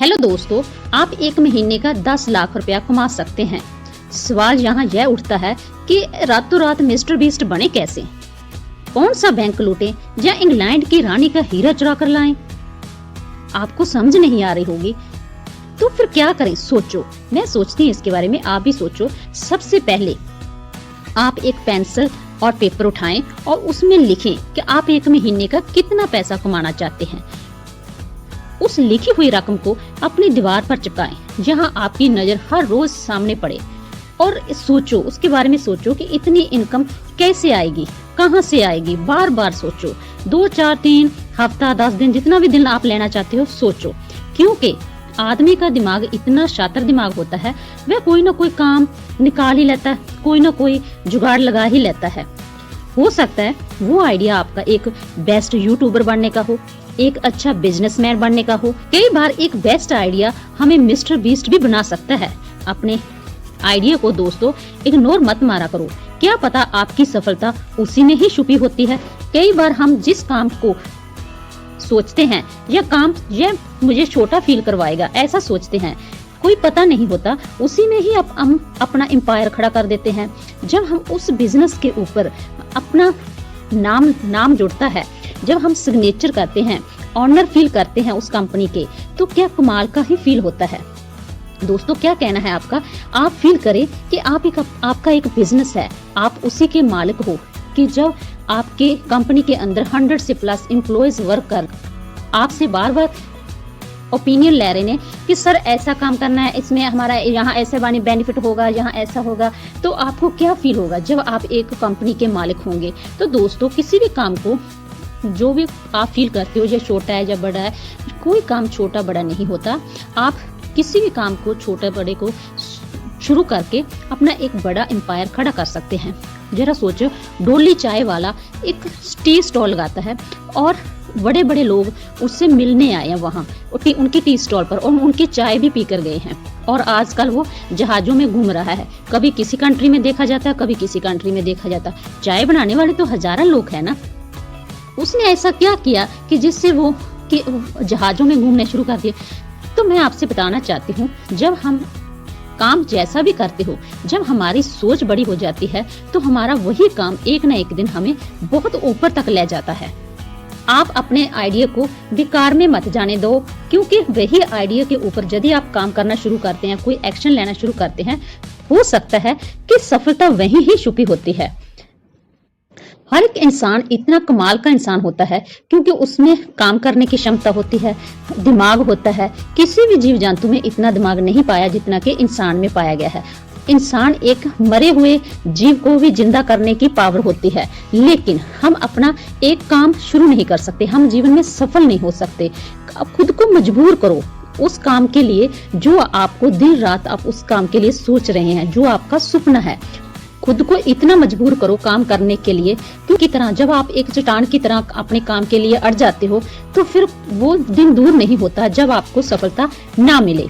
Hello दोस्तों, आप एक महीने का 10 लाख रुपया कमा सकते हैं। सवाल यहाँ यह उठता है कि रातों रात मिस्टर बीस्ट बने कैसे? कौन सा बैंक लूटे या इंग्लैंड की रानी का हीरा चुरा कर लाएं? आपको समझ नहीं आ रही होगी तो फिर क्या करें? सोचो। मैं सोचती हूँ इसके बारे में, आप भी सोचो। सबसे पहले आप एक पेंसिल और पेपर उठाएं और उसमें लिखें कि आप एक महीने का कितना पैसा कमाना चाहते हैं। उस लिखी हुई रकम को अपनी दीवार पर चिपकाएं जहां आपकी नजर हर रोज सामने पड़े और सोचो, उसके बारे में सोचो कि इतनी इनकम कैसे आएगी, कहां से आएगी। बार बार सोचो, 2, 4, 3 हफ्ता, 10 दिन, जितना भी दिन आप लेना चाहते हो सोचो। क्योंकि आदमी का दिमाग इतना शातिर दिमाग होता है, वह कोई ना कोई काम निकाल ही लेता है, कोई ना कोई जुगाड़ लगा ही लेता है। हो सकता है वो आइडिया आपका एक बेस्ट यूट्यूबर बनने का हो, एक अच्छा बिजनेसमैन बनने का हो। कई बार एक बेस्ट आइडिया हमें मिस्टर बीस्ट भी बना सकता है। अपने आइडिया को दोस्तों इग्नोर मत मारा करो, क्या पता आपकी सफलता उसी में ही छुपी होती है। कई बार हम जिस काम को सोचते हैं यह मुझे छोटा फील करवाएगा, ऐसा सोचते हैं, कोई पता नहीं होता उसी में ही हम अपना एम्पायर खड़ा कर देते हैं। जब हम उस बिजनेस के ऊपर अपना नाम जुड़ता है, जब हम सिग्नेचर करते हैं, ऑनर फील करते हैं उस कंपनी के, तो क्या कमाल का ही फील होता है। दोस्तों क्या कहना है आपका? आप फील करें कि आपका एक बिजनेस है, आप उसी के मालिक हो। कि जब आपके कंपनी के अंदर 100 से प्लस एम्प्लॉयज वर्क कर आपसे बार बार ओपिनियन ले रहे हैं कि सर ऐसा काम करना है, इसमें हमारा यहाँ ऐसे वाली बेनिफिट होगा, यहाँ ऐसा होगा, तो आपको क्या फील होगा जब आप एक कंपनी के मालिक होंगे। तो दोस्तों किसी भी काम को जो भी आप फील करते हो, या छोटा है या बड़ा है, कोई काम छोटा बड़ा नहीं होता। आप किसी भी काम को छोटे बड़े को शुरू करके अपना एक बड़ा एम्पायर खड़ा कर सकते हैं। जरा सोचो, डोली चाय वाला एक टी स्टॉल लगाता है और बड़े बड़े लोग उससे मिलने आए हैं वहाँ उनकी टी स्टॉल पर, और उनकी चाय भी पी कर गए हैं। और आजकल वो जहाजों में घूम रहा है, कभी किसी कंट्री में देखा जाता है, कभी किसी कंट्री में देखा जाता है। चाय बनाने वाले तो हजारों लोग हैं ना। उसने ऐसा क्या किया कि जिससे वो जहाजों में घूमने शुरू कर दिए। तो मैं आपसे बताना चाहती हूँ, जब हम काम जैसा भी करते हो, जब हमारी सोच बड़ी हो जाती है तो हमारा वही काम एक न एक दिन हमें बहुत ऊपर तक ले जाता है। आप अपने आइडिया को बेकार में मत जाने दो, क्योंकि वही आइडिया के ऊपर यदि आप काम करना शुरू करते हैं, कोई एक्शन लेना शुरू करते हैं, हो सकता है कि सफलता वहीं ही छुपी होती है। हर एक इंसान इतना कमाल का इंसान होता है क्योंकि उसमें काम करने की क्षमता होती है, दिमाग होता है। किसी भी जीव जंतु में इतना दिमाग नहीं पाया जितना कि इंसान में पाया गया है। इंसान एक मरे हुए जीव को भी जिंदा करने की पावर होती है, लेकिन हम अपना एक काम शुरू नहीं कर सकते, हम जीवन में सफल नहीं हो सकते। आप खुद को मजबूर करो उस काम के लिए जो आपको दिन रात आप उस काम के लिए सोच रहे हैं, जो आपका सपना है। खुद को इतना मजबूर करो काम करने के लिए, क्योंकि तरह जब आप एक चट्टान की तरह अपने काम के लिए अड़ जाते हो तो फिर वो दिन दूर नहीं होता जब आपको सफलता ना मिले।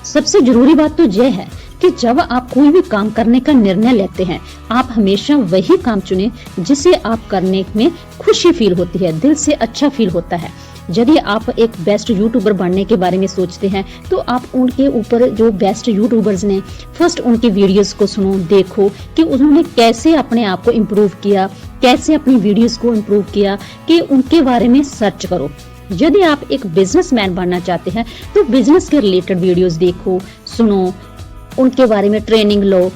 सबसे जरूरी बात तो यह है कि जब आप कोई भी काम करने का निर्णय लेते हैं, आप हमेशा वही काम चुनें जिसे आप करने में खुशी फील होती है, दिल से अच्छा फील होता है। यदि आप एक बेस्ट यूट्यूबर बनने के बारे में सोचते हैं तो आप उनके ऊपर जो बेस्ट यूट्यूबर्स ने फर्स्ट उनकी वीडियोस को सुनो, देखो कि उन्होंने कैसे अपने आप को इम्प्रूव किया, कैसे अपनी वीडियोस को इम्प्रूव किया, कि उनके बारे में सर्च करो। यदि आप एक बिजनेसमैन बनना चाहते हैं तो बिजनेस के रिलेटेड वीडियोस देखो, सुनो, उनके बारे में ट्रेनिंग लो,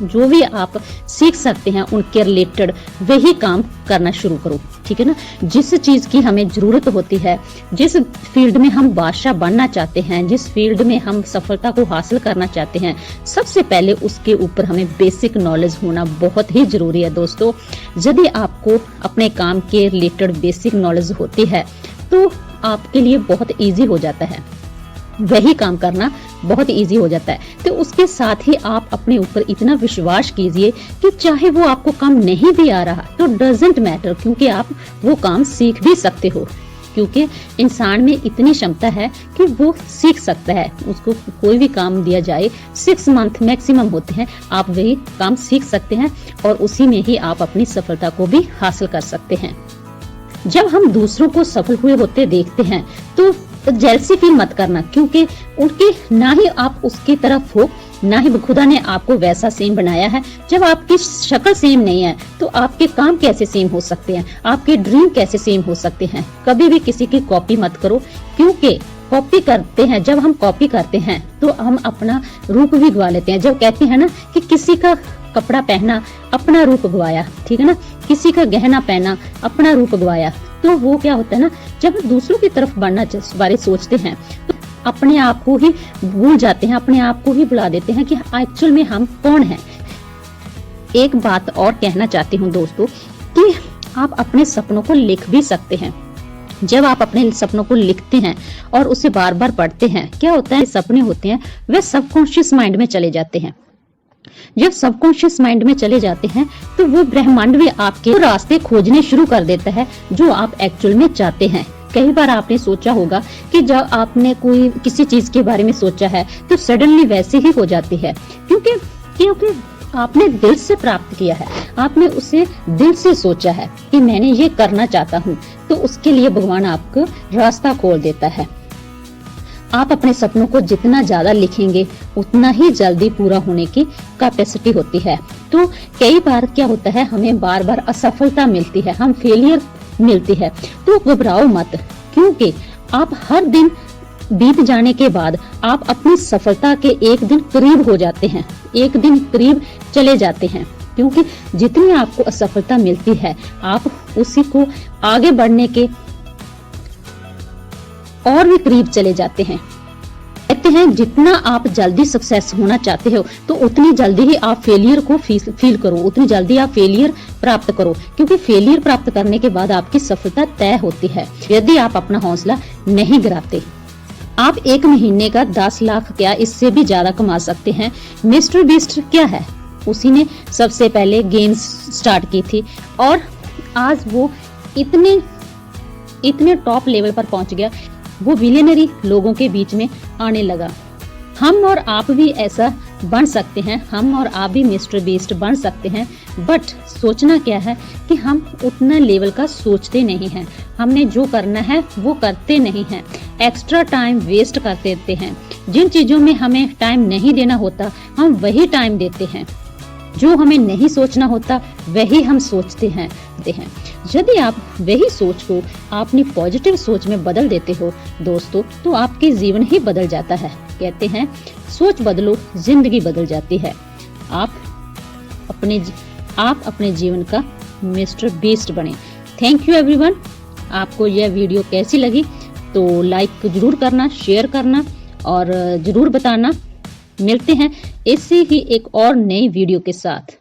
जो भी आप सीख सकते हैं उनके रिलेटेड वही काम करना शुरू करो, ठीक है ना। जिस चीज की हमें जरूरत होती है, जिस फील्ड में हम बादशाह बनना चाहते हैं, जिस फील्ड में हम सफलता को हासिल करना चाहते हैं, सबसे पहले उसके ऊपर हमें बेसिक नॉलेज होना बहुत ही जरूरी है। दोस्तों यदि आपको अपने काम के रिलेटेड बेसिक नॉलेज होती है तो आपके लिए बहुत ईजी हो जाता है, वही काम करना बहुत इजी हो जाता है। तो उसके साथ ही आप अपने ऊपर इतना विश्वास कीजिए कि चाहे वो आपको काम नहीं भी आ रहा तो डजंट मैटर, क्योंकि आप वो काम सीख भी सकते हो, क्योंकि इंसान में इतनी क्षमता है कि वो सीख सकता है। उसको कोई भी काम दिया जाए 6 मंथ मैक्सिमम होते हैं, आप वही काम सीख सकते हैं और उसी में ही आप अपनी सफलता को भी हासिल कर सकते हैं। जब हम दूसरों को सफल हुए होते देखते हैं तो जेलसी फील मत करना, क्योंकि उनकी ना ही आप उसकी तरफ हो, ना ही खुदा ने आपको वैसा सेम बनाया है। जब आपकी शक्ल सेम नहीं है तो आपके काम कैसे सेम हो सकते हैं, आपके ड्रीम कैसे सेम हो सकते हैं। कभी भी किसी की कॉपी मत करो, क्योंकि कॉपी करते हैं, जब हम कॉपी करते हैं तो हम अपना रूप भी गवा लेते हैं। जब कहते हैं ना कि किसी का कपड़ा पहना अपना रूप गवाया, ठीक है ना, किसी का गहना पहना अपना रूप गवाया, तो वो क्या होता है ना, जब दूसरों की तरफ बढ़ना बारे सोचते हैं तो अपने आप को ही भूल जाते हैं, अपने आप को ही भुला देते हैं कि एक्चुअल में हम कौन हैं। एक बात और कहना चाहती हूँ दोस्तों कि आप अपने सपनों को लिख भी सकते हैं। जब आप अपने सपनों को लिखते हैं और उसे बार बार पढ़ते हैं, क्या होता है, सपने होते हैं वे सबकॉन्शियस माइंड में चले जाते हैं। जब सबकॉन्शियस माइंड में चले जाते हैं तो वो ब्रह्मांड भी आपके रास्ते खोजने शुरू कर देता है जो आप एक्चुअल में चाहते हैं। कई बार आपने सोचा होगा कि जब आपने कोई किसी चीज के बारे में सोचा है तो सडनली वैसे ही हो जाती है, क्योंकि आपने दिल से प्राप्त किया है, आपने उसे दिल से सोचा है कि मैंने ये करना चाहता हूँ, तो उसके लिए भगवान आपको रास्ता खोल देता है। आप अपने सपनों को जितना ज्यादा लिखेंगे उतना ही जल्दी पूरा होने की कैपेसिटी होती है। तो कई बार क्या होता है, हमें बार बार असफलता मिलती है, हम फेलियर मिलती है, तो घबराओ मत, क्योंकि आप हर दिन बीत जाने के बाद आप अपनी सफलता के एक दिन करीब हो जाते हैं, एक दिन करीब चले जाते हैं। क्योंकि जितनी आपको असफलता मिलती है आप उसी को आगे बढ़ने के और भी करीब चले जाते हैं। कहते हैं जितना आप जल्दी सक्सेस होना चाहते हो तो उतनी जल्दी ही आप फेलियर को फील करो, उतनी जल्दी आप फेलियर प्राप्त करो, क्योंकि फेलियर प्राप्त करने के बाद आपकी सफलता तय होती है यदि आप अपना हौसला नहीं गिराते। आप एक महीने का 10 लाख क्या इससे भी ज्यादा कमा सकते हैं। मिस्टर बीस्ट क्या है, उसी ने सबसे पहले गेम्स स्टार्ट की थी और आज वो इतने टॉप लेवल पर पहुंच गया, वो बिलियनरी लोगों के बीच में आने लगा। हम और आप भी ऐसा बन सकते हैं, हम और आप भी मिस्टर बीस्ट बन सकते हैं, बट सोचना क्या है कि हम उतना लेवल का सोचते नहीं हैं। हमने जो करना है वो करते नहीं हैं, एक्स्ट्रा टाइम वेस्ट कर देते हैं। जिन चीजों में हमें टाइम नहीं देना होता हम वही टाइम देते हैं, जो हमें नहीं सोचना होता वही हम सोचते हैं। यदि आप वही सोच को अपनी पॉजिटिव सोच में बदल देते हो दोस्तों, तो आपके जीवन ही बदल जाता है। कहते हैं सोच बदलो जिंदगी बदल जाती है। आप अपने जीवन का मिस्टर बीस्ट बने। Thank you everyone. आपको यह वीडियो कैसी लगी तो लाइक जरूर करना, शेयर करना और जरूर बताना। मिलते हैं ऐसे ही एक और नई वीडियो के साथ।